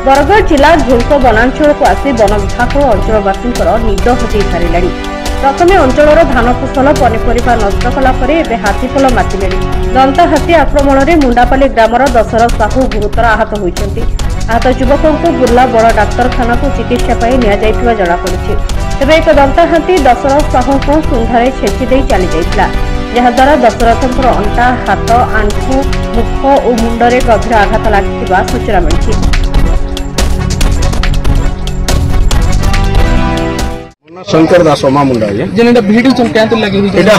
बरगढ़ जिला झोंक वनांचल को आसी वन विभाग अंचलवासी निद हजई सारे। प्रथमे अंचल धान फसल पनीपरिया नष्ट कलापर एवं हाथीपल मातिले। दंता हाथी आक्रमण में मुंडापाली ग्रामर दशरथ साहू गुरुतर आहत होती। आहत युवकों को बुर्ला बड़ डाक्तरखाना को चिकित्सा जमापड़ी। तेज एक दंता हाथी दशरथ साहू को सुंधारे छेची चली जाता, जहाद्वारा दशरथंकर अंटा हाथ आंठू मुख और मुंडरे गभीर आघात लगी सूचना मिली। शंकर दास मा मुंडा ये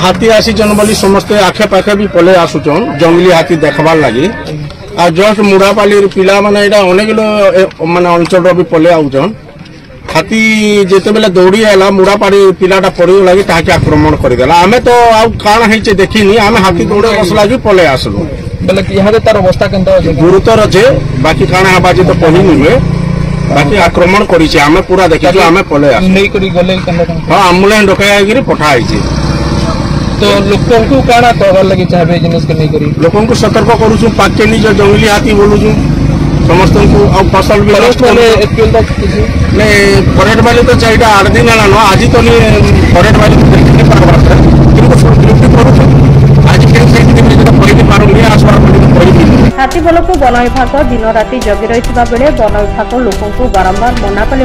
हाथी आसी बोली समस्ते आखे पाखे भी पले आसुचन जंगली हाथी देखबार लगी आ जस्ट मुड़ापाली पिला माने अनेक माने अंचल भी पले आउचन। हाथी जिते बेले दौड़ी आला मुड़ापाली पिलाटा पड़गला कि ताके आक्रमण करदेला। आमे तो आउ काना हेचे देखिनी, आमे हाथी दौड़े बसला कि पले आसलु बोले कि यहाँ तार अवस्था केनता गुरुतर अच्छे बाकी काना हबा जे तो कहि नुवे बाकी आक्रमण करिছে आमे पूरा देखिछु। आमे पले आस नहीं करी गले हां एम्बुलेंस डकायागिरी पठा आइছে। तो लोकों को काना कहबार लगी चाहबे जिनिस के नहीं करी लोकों को सतर्क करूछु। पाके नि जो जंगली हाथी बोलुछु समस्त को आ फसल भी नष्ट वाले एप्रिल तक ने फॉरेस्ट वाले तो चाइटा 8 दिन आला न आज तो नि फॉरेस्ट वाले तो देखि पारबा था किनको ड्यूटी करूछु आज के से दिन जो पहिले पारो नि आसबार पहिले हाथीपल को वन विभाग दिन राति जगी रही बेले वन विभाग लोकों को बारंबार मना कले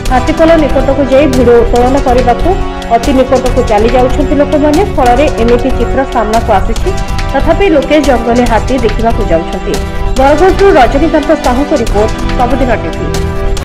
हाथीपल निकट को जाई भिडियो उत्तोलन करने को अति निकट को चली जाउछंती लोक माने। फल एमिति चित्र सामना को आसी तथापि लोके जंगली हाथी देखा जाउछंती। बरगढ़ रजनीकांत साहू को रिपोर्ट सबुदिन टीवी।